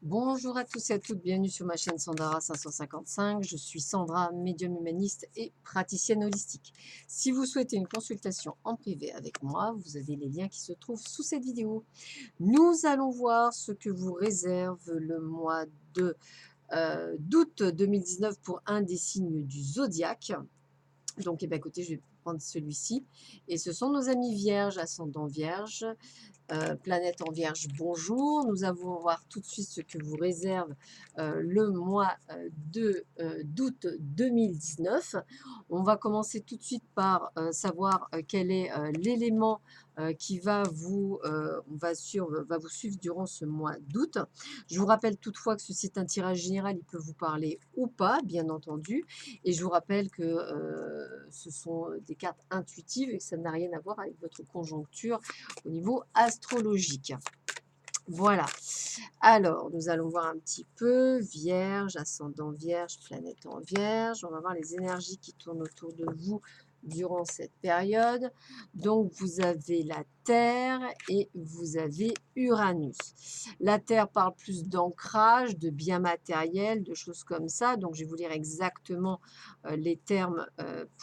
Bonjour à tous et à toutes, bienvenue sur ma chaîne Sandara 555. Je suis Sandra, médium humaniste et praticienne holistique. Si vous souhaitez une consultation en privé avec moi, vous avez les liens qui se trouvent sous cette vidéo. Nous allons voir ce que vous réserve le mois d'août 2019 pour un des signes du zodiaque. Donc, écoutez, je vais prendre celui-ci. Et ce sont nos amis vierges, ascendant vierge. Planète en Vierge, bonjour. Nous allons voir tout de suite ce que vous réserve le mois d'août 2019. On va commencer tout de suite par savoir quel est l'élément qui va vous suivre durant ce mois d'août. Je vous rappelle toutefois que ceci est un tirage général, il peut vous parler ou pas, bien entendu. Et je vous rappelle que ce sont des cartes intuitives et que ça n'a rien à voir avec votre conjoncture au niveau astrologique. Voilà. Alors, nous allons voir un petit peu Vierge, ascendant Vierge, planète en Vierge. On va voir les énergies qui tournent autour de vous durant cette période. Donc, vous avez la Terre et vous avez Uranus. La Terre parle plus d'ancrage, de biens matériels, de choses comme ça. Donc, je vais vous lire exactement les termes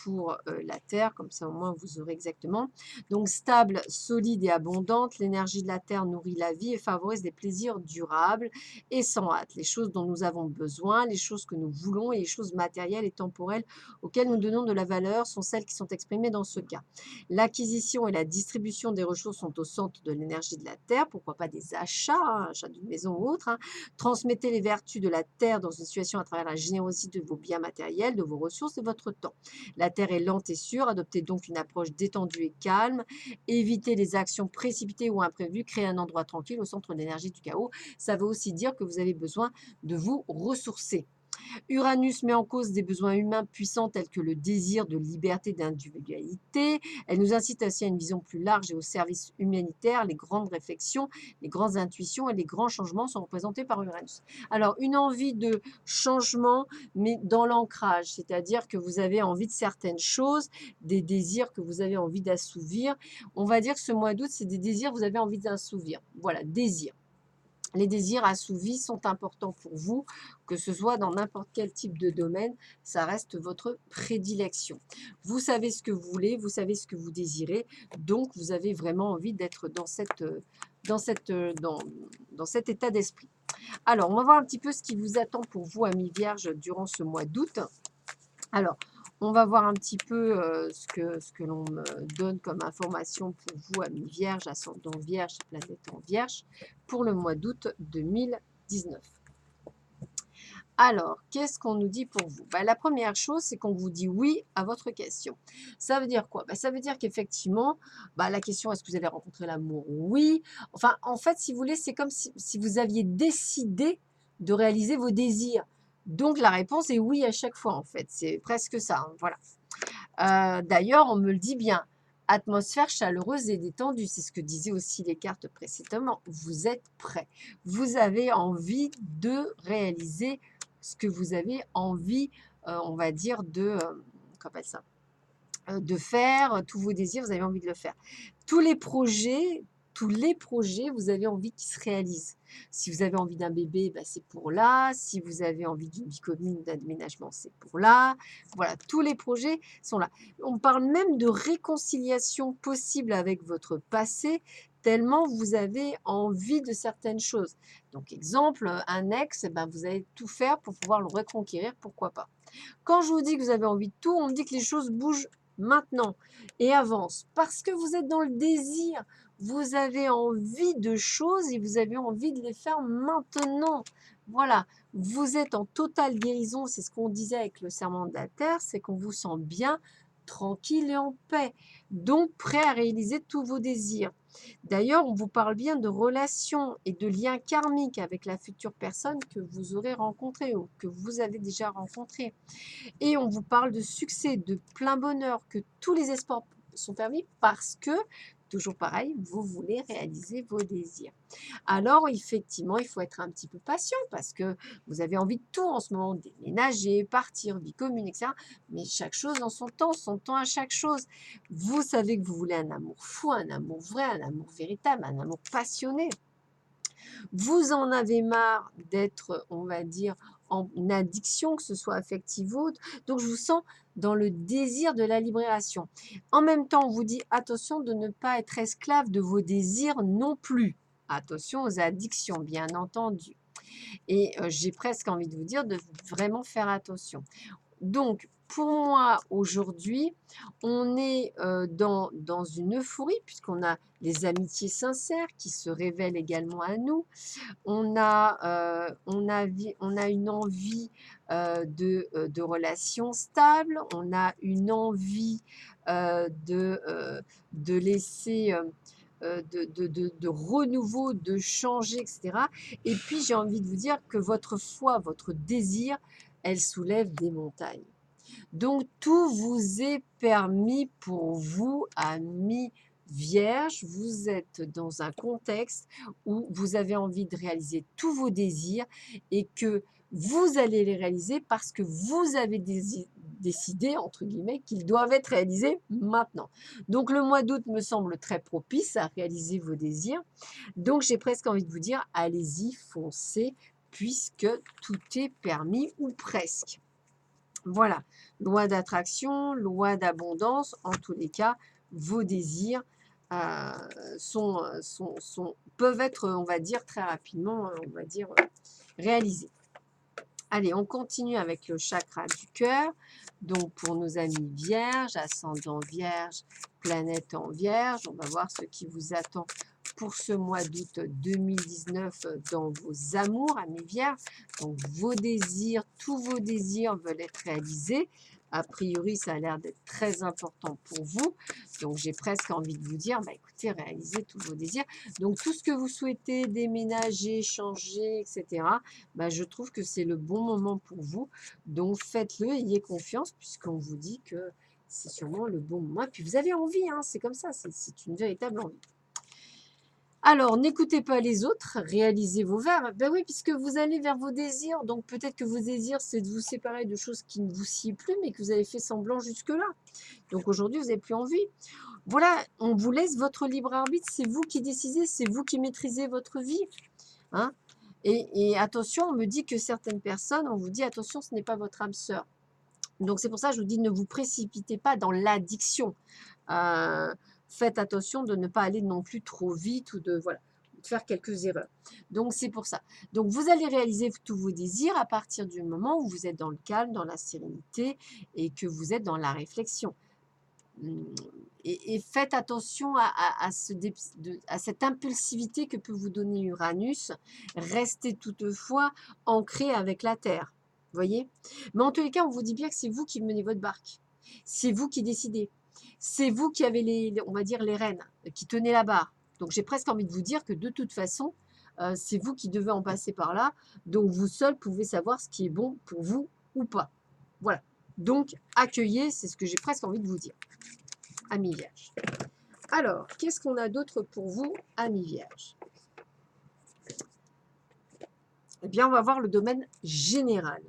pour la Terre. Comme ça, au moins, vous aurez exactement. Donc, stable, solide et abondante, l'énergie de la Terre nourrit la vie et favorise des plaisirs durables et sans hâte. Les choses dont nous avons besoin, les choses que nous voulons et les choses matérielles et temporelles auxquelles nous donnons de la valeur sont celles qui sont exprimées dans ce cas. L'acquisition et la distribution des ressources sont au centre de l'énergie de la Terre. Pourquoi pas des achats, achat d'une maison ou autre. Transmettez les vertus de la Terre dans une situation à travers la générosité de vos biens matériels, de vos ressources et de votre temps. La Terre est lente et sûre, adoptez donc une approche détendue et calme. Évitez les actions précipitées ou imprévues, créez un endroit tranquille au centre de l'énergie du chaos. Ça veut aussi dire que vous avez besoin de vous ressourcer. Uranus met en cause des besoins humains puissants tels que le désir de liberté d'individualité. Elle nous incite aussi à une vision plus large et au service humanitaire. Les grandes réflexions, les grandes intuitions et les grands changements sont représentés par Uranus. Alors, une envie de changement, mais dans l'ancrage, c'est-à-dire que vous avez envie de certaines choses, des désirs que vous avez envie d'assouvir. On va dire que ce mois d'août, c'est des désirs que vous avez envie d'assouvir. Voilà, désirs. Les désirs assouvis sont importants pour vous, que ce soit dans n'importe quel type de domaine, ça reste votre prédilection. Vous savez ce que vous voulez, vous savez ce que vous désirez, donc vous avez vraiment envie d'être dans cet état d'esprit. Alors, on va voir un petit peu ce qui vous attend pour vous, amis vierges, durant ce mois d'août. Alors, on va voir un petit peu ce que l'on me donne comme information pour vous, amis vierges, ascendant vierge, planète en vierge, pour le mois d'août 2019. Alors, qu'est-ce qu'on nous dit pour vous? La première chose, c'est qu'on vous dit oui à votre question. Ça veut dire quoi? Ça veut dire qu'effectivement, la question, est-ce que vous avez rencontré l'amour? Oui. Enfin, en fait, si vous voulez, c'est comme si vous aviez décidé de réaliser vos désirs. Donc, la réponse est oui à chaque fois, en fait. C'est presque ça, hein, voilà. D'ailleurs, on me le dit bien. Atmosphère chaleureuse et détendue, c'est ce que disaient aussi les cartes précédemment. Vous êtes prêt. Vous avez envie de réaliser ce que vous avez envie, on va dire, qu'on appelle ça, de faire, tous vos désirs, vous avez envie de le faire. Tous les projets, vous avez envie qu'ils se réalisent. Si vous avez envie d'un bébé, c'est pour là. Si vous avez envie d'une vie commune, d'un déménagement, c'est pour là. Voilà, tous les projets sont là. On parle même de réconciliation possible avec votre passé, tellement vous avez envie de certaines choses. Donc, exemple, un ex, vous allez tout faire pour pouvoir le reconquérir, pourquoi pas. Quand je vous dis que vous avez envie de tout, on me dit que les choses bougent maintenant et avancent parce que vous êtes dans le désir. Vous avez envie de choses et vous avez envie de les faire maintenant. Voilà, vous êtes en totale guérison. C'est ce qu'on disait avec le serment de la terre, c'est qu'on vous sent bien, tranquille et en paix. Donc prêt à réaliser tous vos désirs. D'ailleurs, on vous parle bien de relations et de liens karmiques avec la future personne que vous aurez rencontrée ou que vous avez déjà rencontrée. Et on vous parle de succès, de plein bonheur, que tous les espoirs sont permis parce que, toujours pareil, vous voulez réaliser vos désirs. Alors, effectivement, il faut être un petit peu patient parce que vous avez envie de tout en ce moment, déménager, partir, vie commune, etc. Mais chaque chose en son temps à chaque chose. Vous savez que vous voulez un amour fou, un amour vrai, un amour véritable, un amour passionné. Vous en avez marre d'être, on va dire, en addiction, que ce soit affective ou autre. Donc, je vous sens dans le désir de la libération. En même temps, on vous dit attention de ne pas être esclave de vos désirs non plus. Attention aux addictions, bien entendu. Et j'ai presque envie de vous dire de vraiment faire attention. Donc, pour moi, aujourd'hui, on est dans une euphorie, puisqu'on a les amitiés sincères qui se révèlent également à nous. On a une envie de relations stables, on a une envie de laisser, de renouveau, de changer, etc. Et puis, j'ai envie de vous dire que votre foi, votre désir, elle soulève des montagnes. Donc, tout vous est permis pour vous, amis vierges. Vous êtes dans un contexte où vous avez envie de réaliser tous vos désirs et que vous allez les réaliser parce que vous avez décidé, entre guillemets, qu'ils doivent être réalisés maintenant. Donc, le mois d'août me semble très propice à réaliser vos désirs. Donc, j'ai presque envie de vous dire, allez-y, foncez, puisque tout est permis ou presque. Voilà, loi d'attraction, loi d'abondance, en tous les cas, vos désirs peuvent être, on va dire, très rapidement, on va dire, réalisés. Allez, on continue avec le chakra du cœur. Donc, pour nos amis vierges, ascendant vierge, planète en vierge, on va voir ce qui vous attend pour ce mois d'août 2019 dans vos amours, amis vierges. Donc, vos désirs, tous vos désirs veulent être réalisés. A priori, ça a l'air d'être très important pour vous. Donc, j'ai presque envie de vous dire, bah, écoutez, réalisez tous vos désirs. Donc, tout ce que vous souhaitez, déménager, changer, etc., bah, je trouve que c'est le bon moment pour vous. Donc, faites-le, ayez confiance, puisqu'on vous dit que c'est sûrement le bon moment. Et puis, vous avez envie, hein, c'est comme ça, c'est une véritable envie. Alors, n'écoutez pas les autres, réalisez vos rêves. Ben oui, puisque vous allez vers vos désirs. Donc, peut-être que vos désirs, c'est de vous séparer de choses qui ne vous sient plus, mais que vous avez fait semblant jusque-là. Donc, aujourd'hui, vous n'avez plus envie. Voilà, on vous laisse votre libre arbitre. C'est vous qui décidez, c'est vous qui maîtrisez votre vie. Hein. Et attention, on me dit que certaines personnes, on vous dit attention, ce n'est pas votre âme sœur. Donc, c'est pour ça que je vous dis ne vous précipitez pas dans l'addiction. Faites attention de ne pas aller non plus trop vite ou de faire quelques erreurs. Donc, c'est pour ça. Donc, vous allez réaliser tous vos désirs à partir du moment où vous êtes dans le calme, dans la sérénité et que vous êtes dans la réflexion. Et faites attention à cette impulsivité que peut vous donner Uranus. Restez toutefois ancré avec la Terre. Voyez? Mais en tous les cas, on vous dit bien que c'est vous qui menez votre barque. C'est vous qui décidez. C'est vous qui avez on va dire, les rênes, qui tenez la barre. Donc, j'ai presque envie de vous dire que de toute façon, c'est vous qui devez en passer par là. Donc, vous seul pouvez savoir ce qui est bon pour vous ou pas. Voilà. Donc, accueillez, c'est ce que j'ai presque envie de vous dire. Amis vierges. Alors, qu'est-ce qu'on a d'autre pour vous, amis vierges? Eh bien, on va voir le domaine général.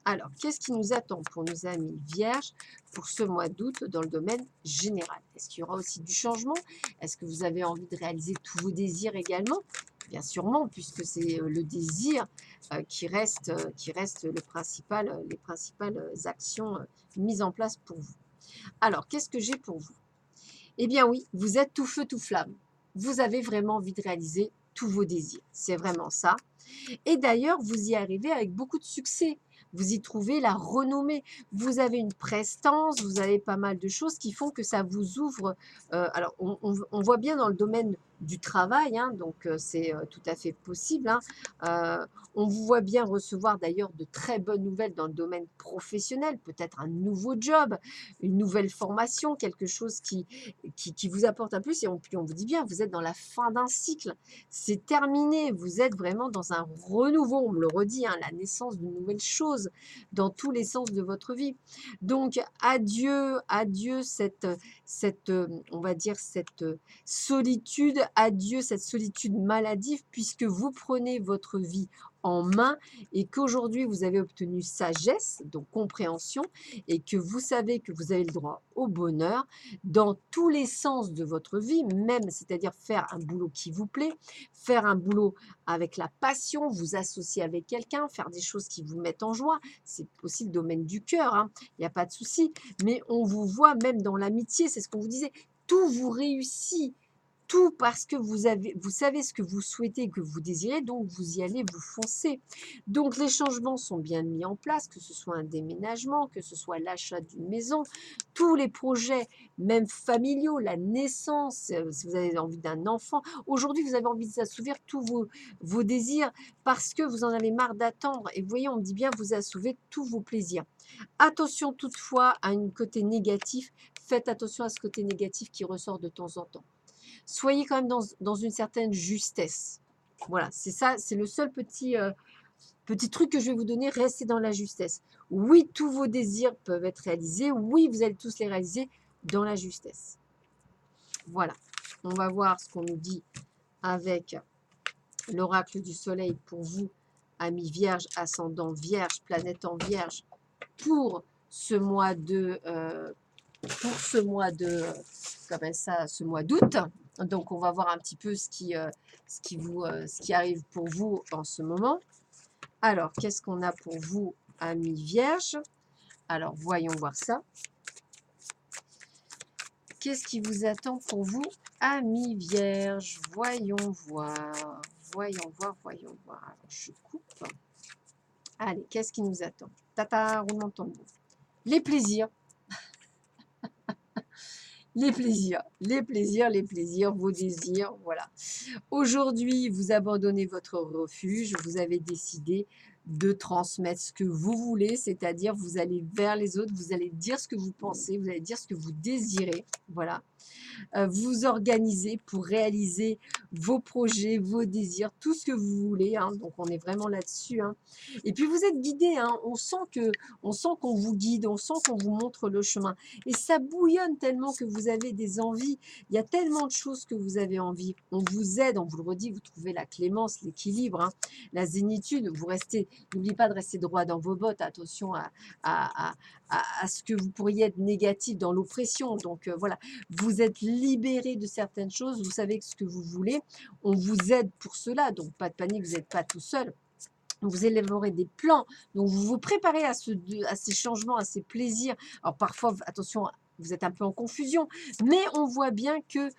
Alors, qu'est-ce qui nous attend pour nos amis vierges pour ce mois d'août dans le domaine général? Est-ce qu'il y aura aussi du changement? Est-ce que vous avez envie de réaliser tous vos désirs également? Bien sûrement, puisque c'est le désir qui reste les principales actions mises en place pour vous. Alors, qu'est-ce que j'ai pour vous? Eh bien oui, vous êtes tout feu, tout flamme. Vous avez vraiment envie de réaliser tous vos désirs. C'est vraiment ça. Et d'ailleurs, vous y arrivez avec beaucoup de succès. Vous y trouvez la renommée. Vous avez une prestance, vous avez pas mal de choses qui font que ça vous ouvre. Alors, on voit bien dans le domaine du travail, hein, donc c'est tout à fait possible. Hein. On vous voit bien recevoir d'ailleurs de très bonnes nouvelles dans le domaine professionnel, peut-être un nouveau job, une nouvelle formation, quelque chose qui vous apporte un plus. Et puis on vous dit bien, vous êtes dans la fin d'un cycle. C'est terminé. Vous êtes vraiment dans un renouveau. On me le redit, hein, la naissance d'une nouvelle chose dans tous les sens de votre vie. Donc, adieu on va dire, cette solitude, adieu cette solitude maladive, puisque vous prenez votre vie en main et qu'aujourd'hui vous avez obtenu sagesse, donc compréhension, et que vous savez que vous avez le droit au bonheur dans tous les sens de votre vie, même, c'est-à-dire faire un boulot qui vous plaît, faire un boulot avec la passion, vous associer avec quelqu'un, faire des choses qui vous mettent en joie. C'est aussi le domaine du cœur, hein, il n'y a pas de souci. Mais on vous voit même dans l'amitié, c'est ce qu'on vous disait, tout vous réussit. Tout parce que vous savez ce que vous souhaitez, que vous désirez, donc vous y allez, vous foncez. Donc les changements sont bien mis en place, que ce soit un déménagement, que ce soit l'achat d'une maison, tous les projets, même familiaux, la naissance, si vous avez envie d'un enfant. Aujourd'hui, vous avez envie d'assouvir tous vos désirs parce que vous en avez marre d'attendre. Et vous voyez, on me dit bien, vous assouvez tous vos plaisirs. Attention toutefois à un côté négatif. Faites attention à ce côté négatif qui ressort de temps en temps. Soyez quand même dans une certaine justesse. Voilà, c'est ça, c'est le seul petit truc que je vais vous donner, restez dans la justesse. Oui, tous vos désirs peuvent être réalisés. Oui, vous allez tous les réaliser dans la justesse. Voilà, on va voir ce qu'on nous dit avec l'oracle du soleil pour vous, amis vierges, ascendant vierge, planète en vierge, pour ce mois de... ce mois d'août. Donc, on va voir un petit peu ce qui arrive pour vous en ce moment. Alors, qu'est-ce qu'on a pour vous, amis vierges? Alors, voyons voir ça. Qu'est-ce qui vous attend pour vous, amis vierges? Voyons voir. Voyons voir, voyons voir. Alors, je coupe. Allez, qu'est-ce qui nous attend? Tata, roulement de tambour. Les plaisirs. Les plaisirs, les plaisirs, les plaisirs, vos désirs, voilà. Aujourd'hui, vous abandonnez votre refuge, vous avez décidé de transmettre ce que vous voulez, c'est-à-dire vous allez vers les autres, vous allez dire ce que vous pensez, vous allez dire ce que vous désirez, voilà. Vous organisez pour réaliser vos projets, vos désirs, tout ce que vous voulez, hein. Donc on est vraiment là-dessus, hein. Et puis vous êtes guidé, hein. On sent qu'on vous guide, on sent qu'on vous montre le chemin. Et ça bouillonne tellement que vous avez des envies. Il y a tellement de choses que vous avez envie. On vous aide, on vous le redit, vous trouvez la clémence, l'équilibre, hein, la zénitude. Vous restez, n'oubliez pas de rester droit dans vos bottes. Attention à ce que vous pourriez être négatif dans l'oppression. Donc voilà, vous êtes libéré de certaines choses, vous savez ce que vous voulez, on vous aide pour cela, donc pas de panique, vous n'êtes pas tout seul. Vous élaborez des plans, donc vous vous préparez à ces changements, à ces plaisirs. Alors parfois, attention, vous êtes un peu en confusion, mais on voit bien que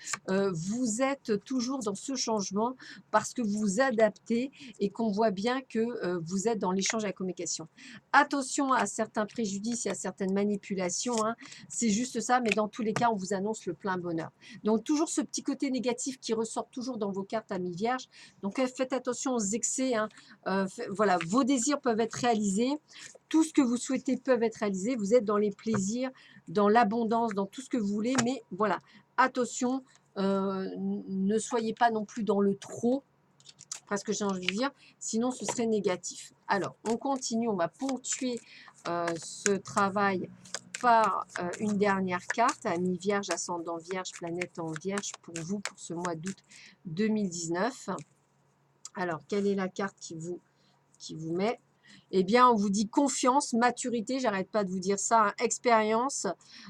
vous êtes toujours dans ce changement parce que vous vous adaptez et qu'on voit bien que vous êtes dans l'échange et la communication. Attention à certains préjudices et à certaines manipulations, hein, c'est juste ça, mais dans tous les cas, on vous annonce le plein bonheur. Donc toujours ce petit côté négatif qui ressort toujours dans vos cartes, amis vierges. Donc faites attention aux excès, hein. Voilà, vos désirs peuvent être réalisés, tout ce que vous souhaitez peuvent être réalisés, vous êtes dans les plaisirs, dans l'abondance, dans tout ce que vous voulez, mais voilà, attention, ne soyez pas non plus dans le trop, presque j'ai envie de dire, sinon ce serait négatif. Alors, on continue, on va ponctuer ce travail par une dernière carte, amis vierge, ascendant vierge, planète en vierge, pour vous, pour ce mois d'août 2019. Alors, quelle est la carte qui vous met? Eh bien, on vous dit confiance, maturité, j'arrête pas de vous dire ça, hein, expérience,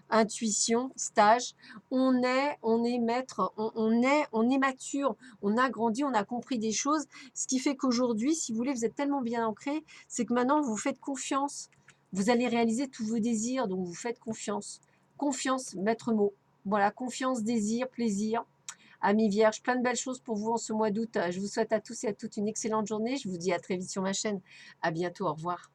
intuition, stage. On est maître, on est mature, on a grandi, on a compris des choses. Ce qui fait qu'aujourd'hui, si vous voulez, vous êtes tellement bien ancré, c'est que maintenant, vous faites confiance. Vous allez réaliser tous vos désirs, donc vous faites confiance. Confiance, maître mot. Voilà, confiance, désir, plaisir. Amis vierges, plein de belles choses pour vous en ce mois d'août. Je vous souhaite à tous et à toutes une excellente journée. Je vous dis à très vite sur ma chaîne. À bientôt, au revoir.